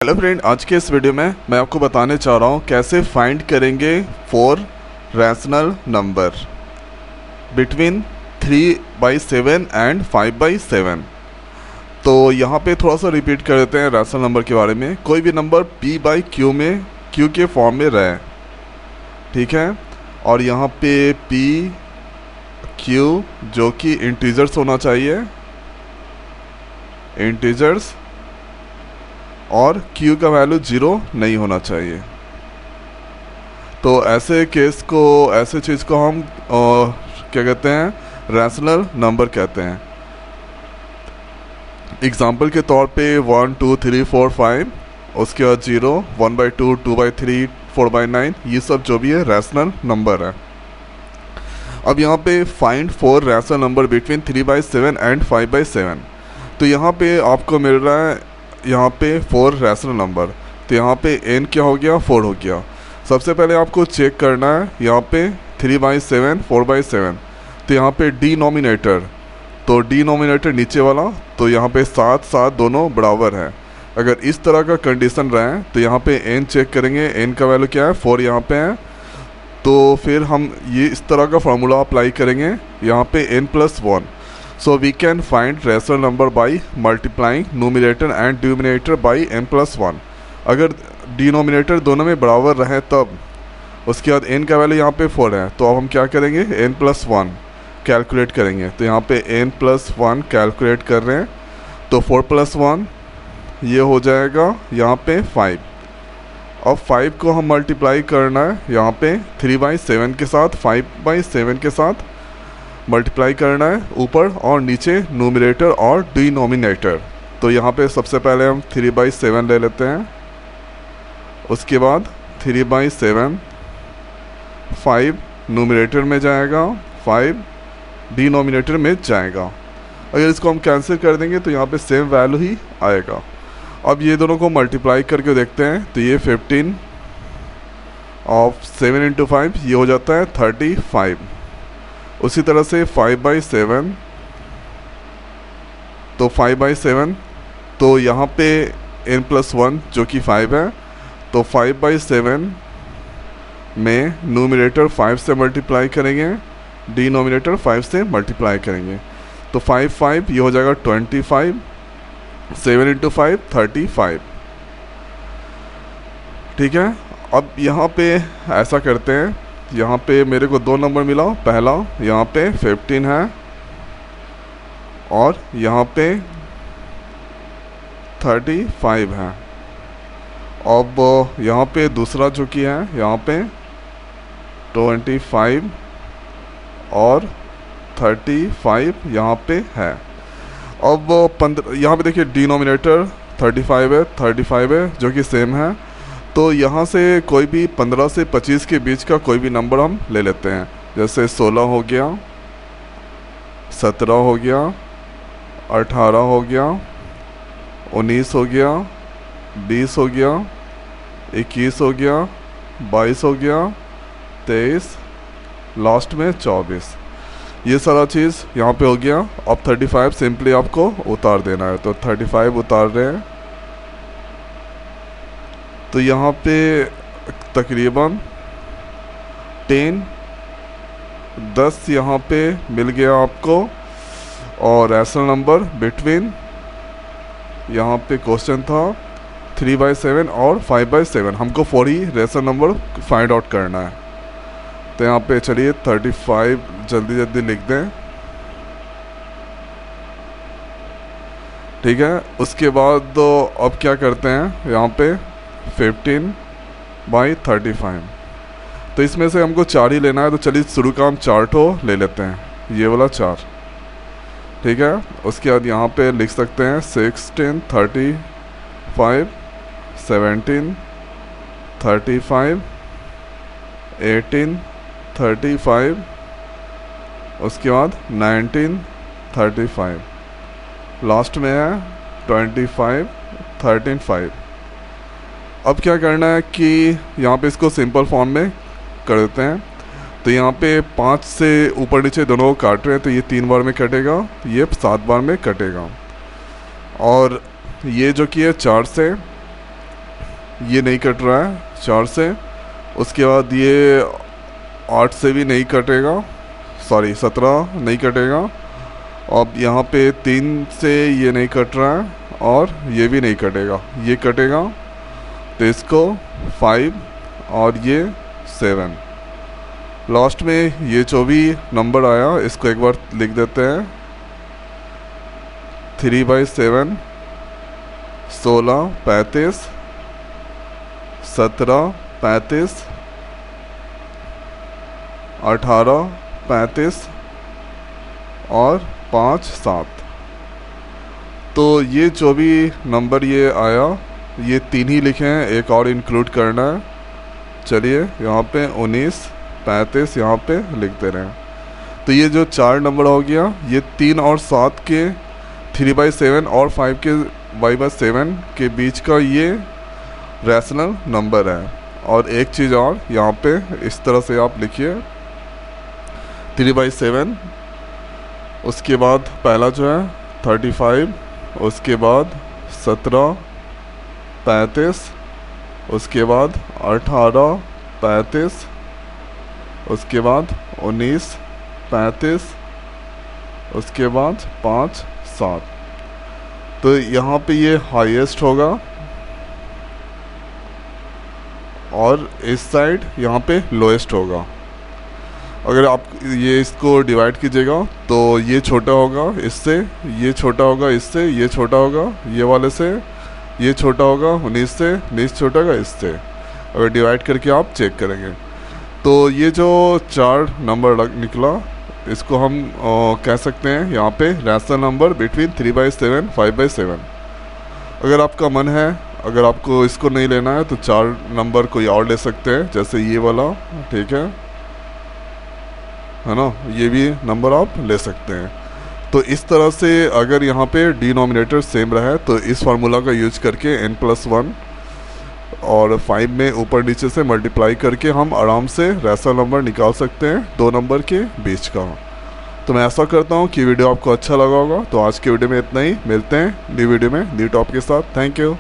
Hello friend, आज के इस वीडियो में मैं आपको बताने चाह रहा हूँ कैसे फाइंड करेंगे 4 रैशनल नंबर बिटवीन 3/7 एंड 5/7। तो यहाँ पे थोड़ा सा रिपीट कर देते हैं रैशनल नंबर के बारे में। कोई भी नंबर p/q में q के फॉर्म में रहे, ठीक है। और यहाँ पे p q जो कि इंटीजर्स होना चाहिए, इंटीजर्स, और q का वैल्यू 0 नहीं होना चाहिए। तो ऐसे केस को, ऐसे चीज़ को हम क्या कहते हैं, रैशनल नंबर कहते हैं। एग्जाम्पल के तौर पे 1 2 3 4 5, उसके बाद 0, 1/2, 2/3, 4/9, ये सब जो भी है रैशनल नंबर है। अब यहाँ पे find 4 rational number between 3/7 and 5/7। तो यहाँ पे आपको मिल रहा है यहाँ पे 4 रैशनल नंबर। तो यहाँ पे n क्या हो गया, 4 हो गया। सबसे पहले आपको चेक करना है यहाँ पे 3/7, 4/7। तो यहाँ पे डिनोमिनेटर, तो डिनोमिनेटर नीचे वाला, तो यहाँ पे 7 7 दोनों बराबर है। अगर इस तरह का कंडीशन रहे तो यहाँ पे n चेक करेंगे, n का वैल्यू क्या है, 4 यहाँ पे है। तो फिर हम ये इस तरह का फार्मूला अप्लाई करेंगे यहाँ पे n+1। So we can find rational number by multiplying numerator and denominator by n+1। अगर डिनोमिनेटर दोनों में बराबर रहे तब, उसके बाद n का वैल्यू यहाँ पे 4 है, तो अब हम क्या करेंगे, n+1 कैलकुलेट करेंगे। तो यहाँ पे n+1 कैलकुलेट कर रहे हैं, तो 4+1 ये हो जाएगा यहाँ पे 5। अब 5 को हम मल्टीप्लाई करना है यहाँ पे 3/7 के साथ, 5/7 के साथ मल्टीप्लाई करना है, ऊपर और नीचे नूमिनेटर और डिनोमिनेटर। तो यहाँ पे सबसे पहले हम 3/7 ले लेते हैं, उसके बाद 3/7, 5 नूमिनेटर में जाएगा, 5 डिनोमिनेटर में जाएगा। अगर इसको हम कैंसिल कर देंगे तो यहाँ पे सेम वैल्यू ही आएगा। अब ये दोनों को मल्टीप्लाई करके देखते हैं, तो ये 15 और 7 × 5 ये हो जाता है 35। उसी तरह से 5/7, तो 5/7, तो यहाँ पे n+1 जो कि 5 है, तो 5/7 में नूमिनेटर 5 से मल्टीप्लाई करेंगे, डिनोमिनेटर 5 से मल्टीप्लाई करेंगे। तो 5 5 ये हो जाएगा 25, 7 × 5 35, ठीक है। अब यहाँ पे ऐसा करते हैं, यहाँ पे मेरे को 2 नंबर मिला। पहला यहाँ पे 15 है और यहाँ पे 35 है। अब यहाँ पे दूसरा जो कि है यहाँ पे 25 और 35 यहाँ पे है। अब 15, यहाँ पे देखिए डिनोमिनेटर 35 है जो कि सेम है। तो यहाँ से कोई भी 15 से 25 के बीच का कोई भी नंबर हम ले लेते हैं, जैसे 16 हो गया, 17 हो गया, 18 हो गया, 19 हो गया, 20 हो गया, 21 हो गया, 22 हो गया, 23, लास्ट में 24। ये सारा चीज़ यहाँ पे हो गया। अब 35 सिंपली आपको उतार देना है, तो 35 उतार रहे हैं। तो यहाँ पे तकरीबन 10 यहाँ पे मिल गया आपको। और रैशनल नंबर बिटवीन, यहाँ पे क्वेश्चन था 3/7 और 5/7, हमको 4 ही रैशनल नंबर फाइंड आउट करना है। तो यहाँ पे चलिए 35 जल्दी जल्दी लिख दें, ठीक है। उसके बाद अब क्या करते हैं, यहाँ पे 15/35, तो इसमें से हमको 4 ही लेना है। तो चलिए शुरू का हम 4 ठो ले लेते हैं, ये वाला 4, ठीक है। उसके बाद यहाँ पे लिख सकते हैं 16 35, 17 35, 18 35, उसके बाद 19 35, लास्ट में है 25 13 5। अब क्या करना है कि यहाँ पे इसको सिंपल फॉर्म में कर देते हैं। तो यहाँ पे 5 से ऊपर नीचे दोनों को काट रहे हैं, तो ये 3 बार में कटेगा, ये 7 बार में कटेगा। और ये जो कि है 4 से ये नहीं कट रहा है 4 से। उसके बाद ये 8 से भी नहीं कटेगा, सॉरी 17 नहीं कटेगा। अब यहाँ पे 3 से ये नहीं कट रहा है और ये भी नहीं कटेगा, ये कटेगा। तो इसको 5 और ये 7। लास्ट में ये जो भी नंबर आया इसको एक बार लिख देते हैं। 3/7, 16, 35, 17, 35, 18, 35 और 5, 7। तो ये जो भी नंबर ये आया ये 3 ही लिखे हैं, एक और इंक्लूड करना है। चलिए यहाँ पे 19, 35 यहाँ पे लिख दे रहे हैं। तो ये जो 4 नंबर हो गया ये 3 और 7 के 3/7 और 5 के 5/7 के बीच का ये रैशनल नंबर है। और एक चीज़ और यहाँ पे इस तरह से आप लिखिए 3/7, उसके बाद पहला जो है 35, उसके बाद 17, 35, उसके बाद 18, 35, उसके बाद 19, 35, उसके बाद 5, 7। तो यहाँ पे ये हाईएस्ट होगा और इस साइड यहाँ पे लोएस्ट होगा। अगर आप ये इसको डिवाइड कीजिएगा तो ये छोटा होगा इससे, ये छोटा होगा इससे, ये छोटा होगा ये वाले से, ये छोटा होगा 19 से, 19 छोटा होगा इससे। अगर डिवाइड करके आप चेक करेंगे तो ये जो 4 नंबर निकला इसको हम कह सकते हैं यहाँ पे रैशनल नंबर बिटवीन 3/7, 5/7। अगर आपका मन है, अगर आपको इसको नहीं लेना है तो 4 नंबर कोई और ले सकते हैं, जैसे ये वाला, ठीक है ना, ये भी नंबर आप ले सकते हैं। तो इस तरह से अगर यहाँ पे डिनोमिनेटर सेम रहा तो इस फार्मूला का यूज करके n+1 और 5 में ऊपर नीचे से मल्टीप्लाई करके हम आराम से रैशनल नंबर निकाल सकते हैं 2 नंबर के बीच का। तो मैं ऐसा करता हूँ कि वीडियो आपको अच्छा लगा होगा। तो आज के वीडियो में इतना ही, मिलते हैं न्यू वीडियो में न्यू टॉपिक के साथ। Thank you.